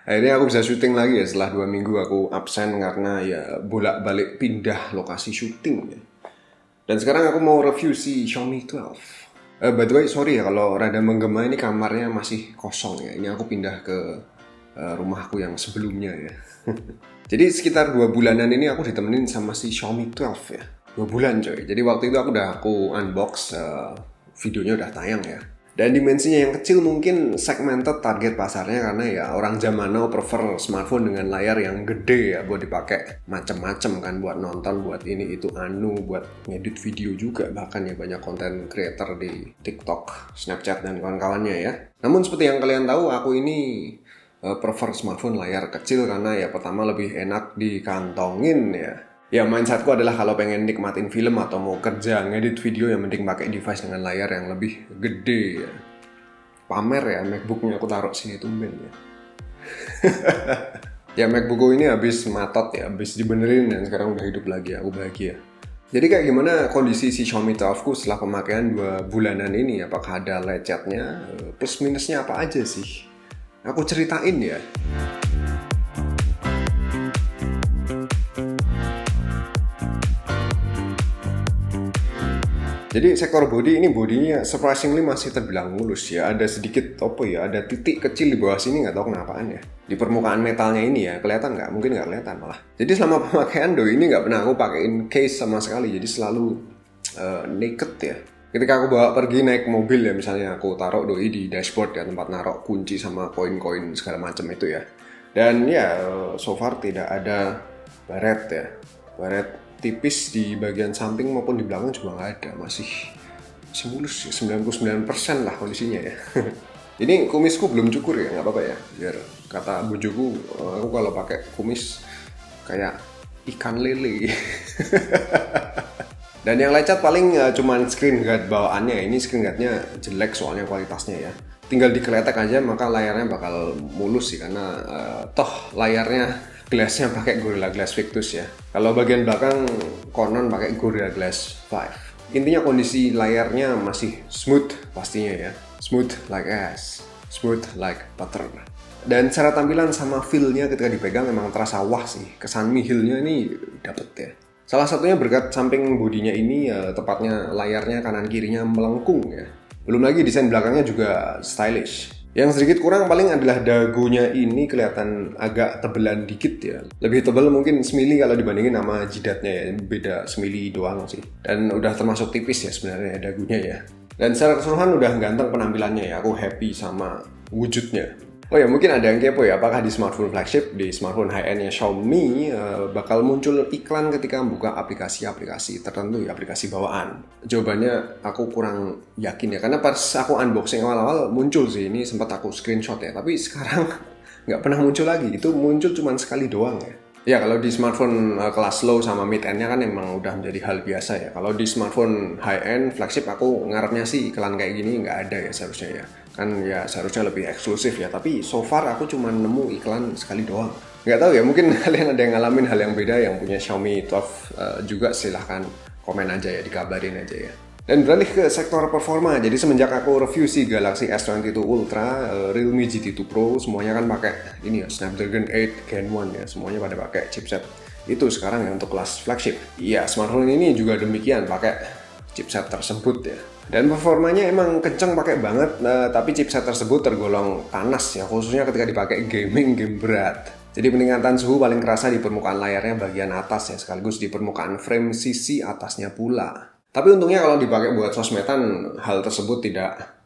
Akhirnya aku bisa syuting lagi ya setelah 2 minggu aku absen karena ya bolak-balik pindah lokasi syuting ya. Dan sekarang aku mau review si Xiaomi 12. By the way, sorry ya kalau rada menggema, ini kamarnya masih kosong ya. Ini aku pindah ke rumahku yang sebelumnya ya. Jadi sekitar 2 bulanan ini aku ditemenin sama si Xiaomi 12 ya. 2 bulan coy. Jadi waktu itu aku unbox, videonya udah tayang ya. Dan dimensinya yang kecil mungkin segmented target pasarnya karena ya orang zaman now prefer smartphone dengan layar yang gede ya buat dipakai macem-macem kan, buat nonton, buat ini itu buat ngedit video juga, bahkan ya banyak konten creator di TikTok, Snapchat dan kawan-kawannya ya. Namun seperti yang kalian tahu, aku ini prefer smartphone layar kecil karena ya pertama lebih enak dikantongin ya. Ya mindsetku adalah kalau pengen nikmatin film atau mau kerja ngedit video yang mending pakai device dengan layar yang lebih gede ya. Pamer ya MacBooknya aku taruh sini tumben ya. Ya MacBookku ini habis matot ya, habis dibenerin dan sekarang udah hidup lagi, aku bahagia. Jadi kayak gimana kondisi si Xiaomi 12ku setelah pemakaian 2 bulanan ini? Apakah ada lecetnya? Plus minusnya apa aja sih? Aku ceritain ya. Jadi sektor body ini bodinya surprisingly masih terbilang mulus ya. Ada sedikit ada titik kecil di bawah sini, nggak tahu kenapaan ya. Di permukaan metalnya ini ya, kelihatan nggak? Mungkin nggak kelihatan malah. Jadi selama pemakaian doi ini nggak pernah aku pakein case sama sekali. Jadi selalu naked ya. Ketika aku bawa pergi naik mobil ya, misalnya aku taruh doi di dashboard ya, tempat naruh kunci sama koin-koin segala macam itu ya. Dan ya so far tidak ada baret ya. Baret tipis di bagian samping maupun di belakang juga nggak ada, masih mulus ya, 99% lah kondisinya ya. Ini kumisku belum cukur ya, nggak apa-apa ya, biar kata bujuku aku kalau pakai kumis kayak ikan lele. Dan yang lecet paling cuman screen guard bawaannya. Ini screen guardnya jelek soalnya kualitasnya ya, tinggal dikeletek aja maka layarnya bakal mulus sih, karena toh layarnya glassnya pakai Gorilla Glass Victus ya. Kalau bagian belakang konon pakai Gorilla Glass 5. Intinya kondisi layarnya masih smooth pastinya ya. Smooth like ice, smooth like butter. Dan secara tampilan sama feel-nya ketika dipegang memang terasa wah sih. Kesan nihilnya ini dapet ya. Salah satunya berkat samping bodinya ini tepatnya layarnya kanan kirinya melengkung ya. Belum lagi desain belakangnya juga stylish. Yang sedikit kurang paling adalah dagunya ini kelihatan agak tebelan dikit ya. Lebih tebal mungkin semili kalau dibandingin sama jidatnya ya. Beda semili doang sih. Dan udah termasuk tipis ya sebenarnya dagunya ya. Dan secara keseluruhan udah ganteng penampilannya ya. Aku happy sama wujudnya. Oh ya, mungkin ada yang kepo ya, apakah di smartphone flagship, di smartphone high-end-nya Xiaomi bakal muncul iklan ketika membuka aplikasi-aplikasi tertentu ya, aplikasi bawaan? Jawabannya aku kurang yakin ya, karena pas aku unboxing awal-awal muncul sih, ini sempat aku screenshot ya, tapi sekarang nggak pernah muncul lagi, itu muncul cuma sekali doang ya. Ya kalau di smartphone kelas low sama mid-end-nya kan emang udah menjadi hal biasa ya. Kalau di smartphone high-end flagship aku ngarepnya sih iklan kayak gini nggak ada ya seharusnya ya. Kan ya seharusnya lebih eksklusif ya. Tapi so far aku cuma nemu iklan sekali doang. Nggak tahu ya, mungkin kalian ada yang ngalamin hal yang beda yang punya Xiaomi 12 juga, silahkan komen aja ya, dikabarin aja ya. Dan beralih ke sektor performa, jadi semenjak aku review si Galaxy S22 Ultra, Realme GT2 Pro, semuanya kan pakai ini ya, Snapdragon 8 Gen 1 ya, semuanya pada pakai chipset itu sekarang ya untuk kelas flagship. Iya, smartphone ini juga demikian, pakai chipset tersebut ya. Dan performanya emang kenceng pakai banget, tapi chipset tersebut tergolong panas ya, khususnya ketika dipakai game berat. Jadi peningkatan suhu paling kerasa di permukaan layarnya bagian atas ya, sekaligus di permukaan frame sisi atasnya pula. Tapi untungnya kalau dipakai buat sosmedan, hal tersebut tidak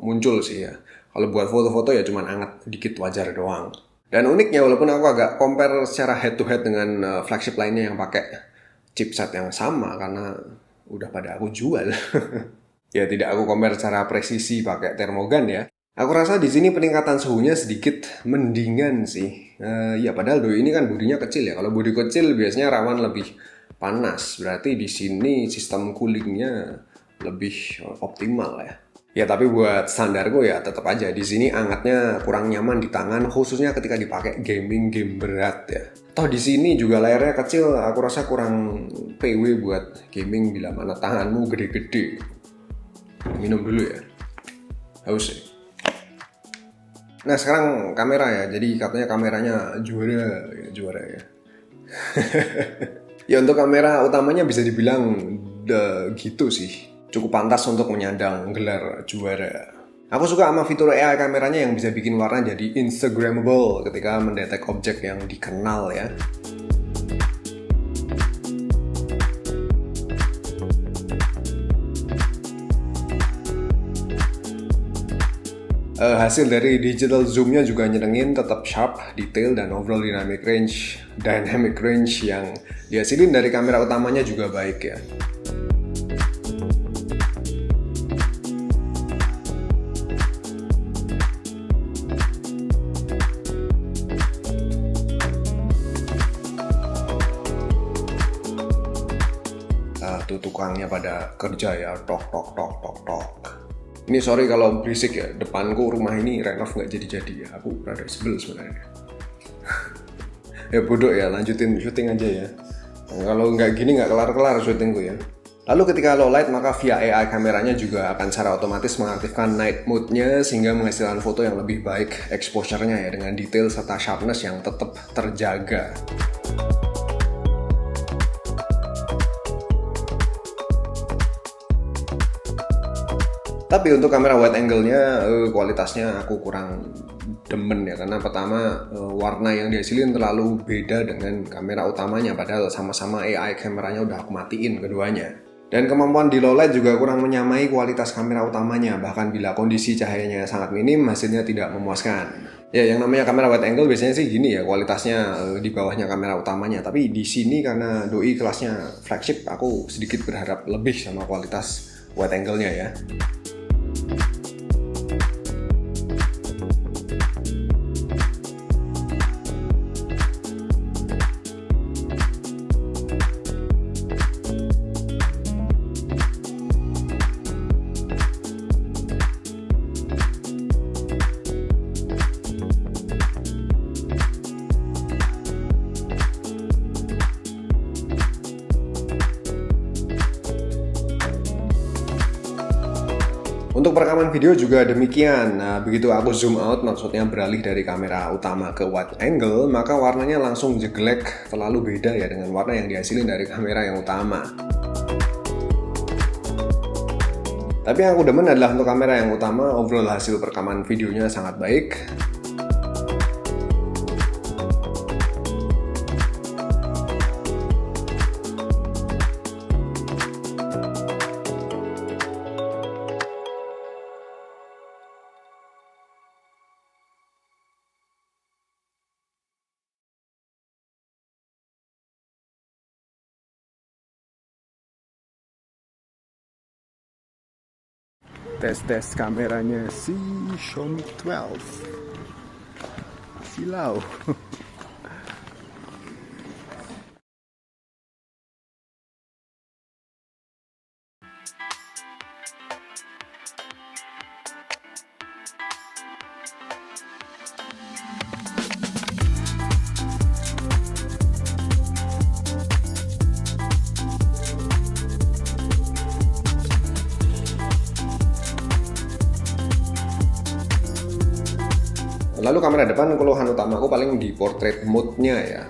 muncul sih ya. Kalau buat foto-foto ya cuman anget dikit, wajar doang. Dan uniknya, walaupun aku agak compare secara head to head dengan flagship lainnya yang pakai chipset yang sama, karena udah pada aku jual. Ya tidak aku compare secara presisi pakai termogan ya. Aku rasa di sini peningkatan suhunya sedikit mendingan sih. Ya padahal doi ini kan bodinya kecil ya. Kalau bodi kecil biasanya rawan lebih panas. Berarti di sini sistem coolingnya lebih optimal ya. Ya tapi buat standarku ya tetap aja di sini angetnya kurang nyaman di tangan, khususnya ketika dipakai game berat ya. Toh di sini juga layarnya kecil, aku rasa kurang PW buat gaming bila mana tanganmu gede-gede. Minum dulu ya. Haus ya. Nah sekarang kamera ya, jadi katanya kameranya juara ya. Ya untuk kamera utamanya bisa dibilang gitu sih, cukup pantas untuk menyandang gelar juara. Aku suka sama fitur AI kameranya yang bisa bikin warna jadi Instagramable ketika mendetek objek yang dikenal ya. Hasil dari digital zoom-nya juga nyenengin, tetap sharp, detail, dan overall dynamic range yang dihasilin dari kamera utamanya juga baik ya. Tuh tukangnya pada kerja ya, tok. Ini sorry kalau berisik ya, depanku rumah ini renov nggak jadi-jadi ya, aku rada sebel sebenarnya. Ya bodoh ya, lanjutin syuting aja ya. Nah, kalau nggak gini nggak kelar-kelar syutingku ya. Lalu ketika low light maka via AI kameranya juga akan secara otomatis mengaktifkan night mode-nya sehingga menghasilkan foto yang lebih baik exposure-nya ya, dengan detail serta sharpness yang tetap terjaga. Tapi untuk kamera wide angle-nya kualitasnya aku kurang demen ya, karena pertama warna yang dihasilin terlalu beda dengan kamera utamanya, padahal sama-sama AI kameranya udah aku matiin keduanya. Dan kemampuan di low light juga kurang menyamai kualitas kamera utamanya, bahkan bila kondisi cahayanya sangat minim hasilnya tidak memuaskan. Ya yang namanya kamera wide angle biasanya sih gini ya, kualitasnya di bawahnya kamera utamanya, tapi di sini karena doi kelasnya flagship, aku sedikit berharap lebih sama kualitas wide angle-nya ya. Untuk perekaman video juga demikian. Nah, begitu aku zoom out, maksudnya beralih dari kamera utama ke wide angle, maka warnanya langsung jeglek, terlalu beda ya dengan warna yang dihasilin dari kamera yang utama. Tapi yang aku demen adalah untuk kamera yang utama, overall hasil perekaman videonya sangat baik. Tes kameranya si Xiaomi 12 silau. Lalu kamera depan, keluhan utamaku paling di portrait mode-nya ya.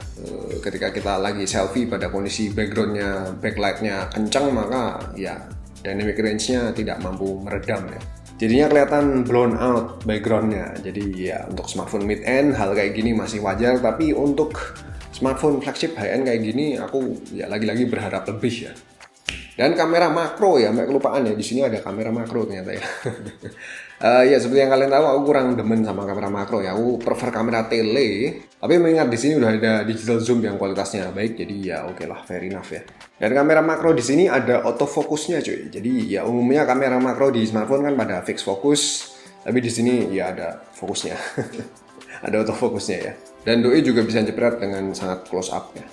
Ketika kita lagi selfie pada kondisi background-nya, backlight-nya kencang, maka ya dynamic range-nya tidak mampu meredam ya. Jadinya kelihatan blown out background-nya. Jadi ya untuk smartphone mid-end hal kayak gini masih wajar, tapi untuk smartphone flagship high-end kayak gini aku ya lagi-lagi berharap lebih ya. Dan kamera makro ya, mbak kelupaan ya, di sini ada kamera makro ternyata ya. Ya seperti yang kalian tahu, aku kurang demen sama kamera makro ya. Aku prefer kamera tele. Tapi mengingat di sini udah ada digital zoom yang kualitasnya baik, jadi ya oke lah, fair enough ya. Dan kamera makro di sini ada autofocusnya cuy. Jadi ya umumnya kamera makro di smartphone kan pada fix fokus, tapi di sini ya ada fokusnya. Ada autofocusnya ya. Dan doi juga bisa jepret dengan sangat close up ya.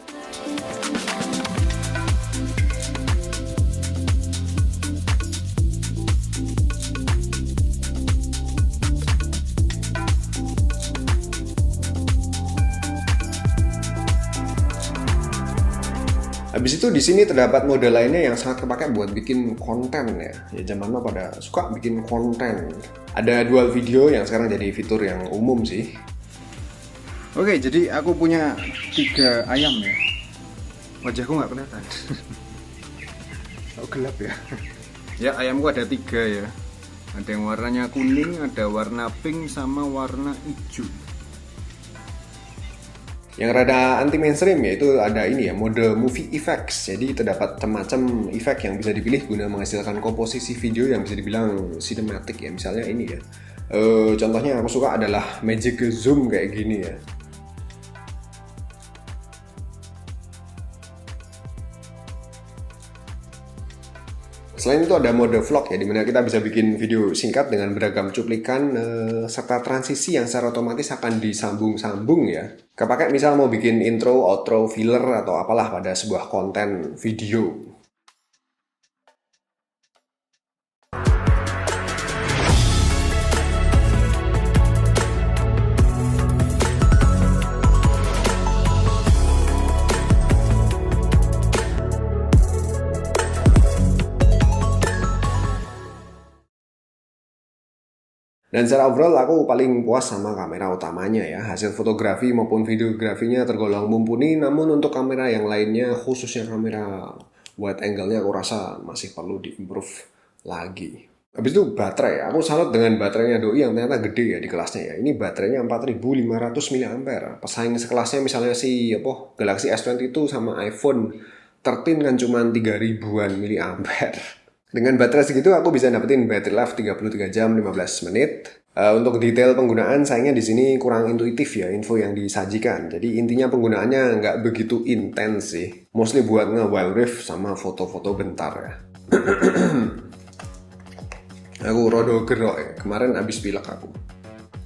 Habis itu di sini terdapat mode lainnya yang sangat kepake buat bikin konten ya. Ya zaman now pada suka bikin konten. Ada dual video yang sekarang jadi fitur yang umum sih. Oke, jadi aku punya 3 ayam ya. Wajahku nggak kelihatan. Oh, gelap ya. Ya, ayamku ada 3 ya. Ada yang warnanya kuning, ada warna pink, sama warna hijau. Yang rada anti mainstream yaitu ada ini ya, mode movie effects. Jadi terdapat macam efek yang bisa dipilih guna menghasilkan komposisi video yang bisa dibilang cinematic ya. Misalnya ini ya. Contohnya aku suka adalah magic zoom kayak gini ya. Selain itu ada mode vlog ya, dimana kita bisa bikin video singkat dengan beragam cuplikan serta transisi yang secara otomatis akan disambung-sambung ya. Kepake misal mau bikin intro, outro, filler atau apalah pada sebuah konten video. Dan secara overall aku paling puas sama kamera utamanya ya. Hasil fotografi maupun videografinya tergolong mumpuni, namun untuk kamera yang lainnya khususnya kamera wide angle-nya aku rasa masih perlu diimprove lagi. Habis itu baterai, aku salut dengan baterainya Doi yang ternyata gede ya di kelasnya ya. Ini baterainya 4500 mAh. Pesaing sekelasnya misalnya si Galaxy S22 sama iPhone 13 kan cuma 3000-an mAh. Dengan baterai segitu aku bisa dapetin battery life 33 jam 15 menit. Untuk detail penggunaan sayangnya di sini kurang intuitif ya info yang disajikan. Jadi intinya penggunaannya nggak begitu intens sih. Mostly buat nge-wild riff sama foto-foto bentar ya. Aku rodo gerok ya. Kemarin abis pilek aku.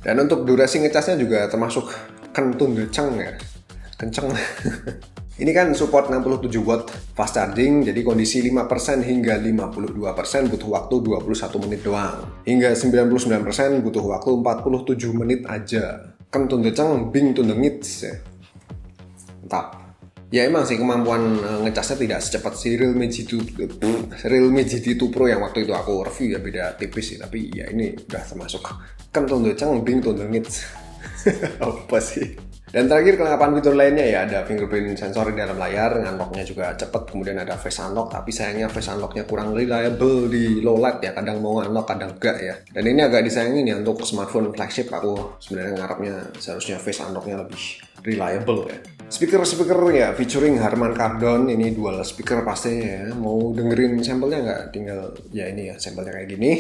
Dan untuk durasi ngecasnya juga termasuk kentun deceng ya. Kenceng. Ini kan support 67 watt fast charging, jadi kondisi 5% hingga 52% butuh waktu 21 menit doang. Hingga 99% butuh waktu 47 menit aja. Kentun deceng bing tundengit ya. Mantap. Ya emang sih kemampuan ngecasnya tidak secepat si Realme GT2 Pro yang waktu itu aku review ya, beda tipis sih. Tapi ya ini udah termasuk kentun deceng bing tundengit. Apa sih? Dan terakhir kelengkapan fitur lainnya ya, ada fingerprint sensor di dalam layar, unlock-nya juga cepet, kemudian ada face unlock, tapi sayangnya face unlock-nya kurang reliable di low light ya, kadang mau unlock kadang enggak ya. Dan ini agak disayangin ya untuk smartphone flagship, aku sebenarnya ngarepnya seharusnya face unlock-nya lebih reliable ya. Speaker ya featuring Harman Kardon, ini dual speaker pastinya ya. Mau dengerin sampelnya nggak? Tinggal ya ini ya sampelnya kayak gini.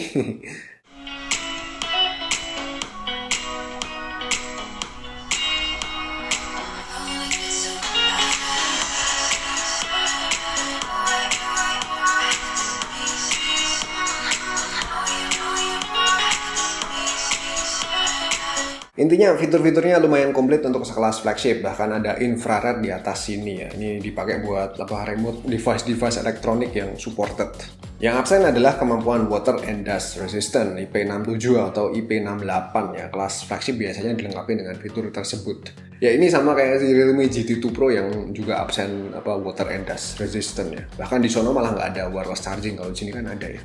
Intinya fitur-fiturnya lumayan komplit untuk sekelas flagship, bahkan ada infrared di atas sini ya. Ini dipakai buat remote device elektronik yang supported. Yang absen adalah kemampuan water and dust resistant IP67 atau IP68 ya. Kelas flagship biasanya dilengkapi dengan fitur tersebut. Ya ini sama kayak si Realme GT2 Pro yang juga absen water and dust resistant ya. Bahkan di sono malah nggak ada wireless charging, kalau di sini kan ada ya.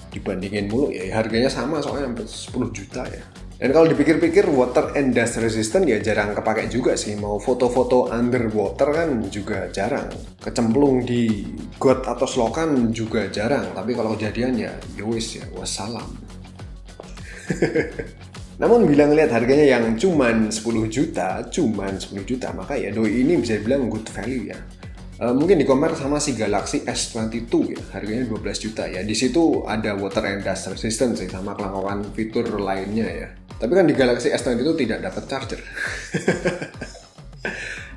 Dibandingin mulu ya, harganya sama soalnya sampai 10 juta ya. Dan kalau dipikir-pikir water and dust resistant ya jarang kepake juga sih. Mau foto-foto underwater kan juga jarang. Kecemplung di got atau selokan juga jarang. Tapi kalau kejadian ya yowis ya, wassalam. Namun bila ngeliat harganya yang cuman 10 juta, maka ya Doi ini bisa dibilang good value ya. Mungkin di-compare sama si Galaxy S22 ya, harganya 12 juta ya. Di situ ada water and dust resistant sih sama kelengkapan fitur lainnya ya. Tapi kan di Galaxy S22 tidak dapat charger.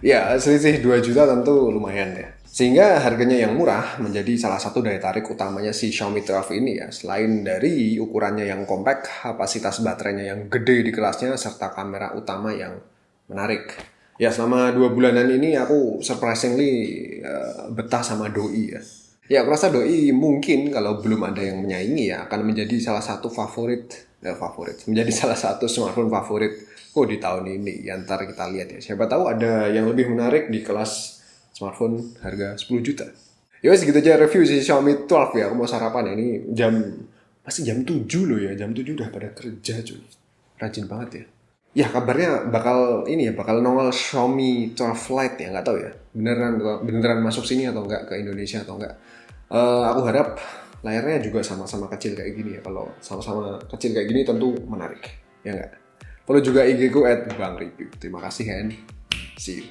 Ya, selisih 2 juta tentu lumayan ya. Sehingga harganya yang murah menjadi salah satu daya tarik utamanya si Xiaomi 12 ini ya. Selain dari ukurannya yang compact, kapasitas baterainya yang gede di kelasnya, serta kamera utama yang menarik. Ya, selama 2 bulanan ini aku surprisingly betah sama Doi ya. Ya, aku rasa Doi mungkin kalau belum ada yang menyaingi ya akan menjadi salah satu menjadi salah satu smartphone favorit di tahun ini. Ya, ntar kita lihat ya. Siapa tahu ada yang lebih menarik di kelas Smartphone harga 10 juta. Ya wes gitu aja review si Xiaomi 12 ya. Aku mau sarapan ya. Ini masih jam 7 loh ya. Jam 7 udah pada kerja cuy. Rajin banget ya. Ya kabarnya bakal nongol Xiaomi 12 Lite ya, nggak tahu ya. Beneran masuk sini atau enggak, ke Indonesia atau enggak. Aku harap layarnya juga sama-sama kecil kayak gini ya. Kalau sama-sama kecil kayak gini tentu menarik. Ya enggak? Follow juga IG ku @bangreview. Terima kasih Hen. See you.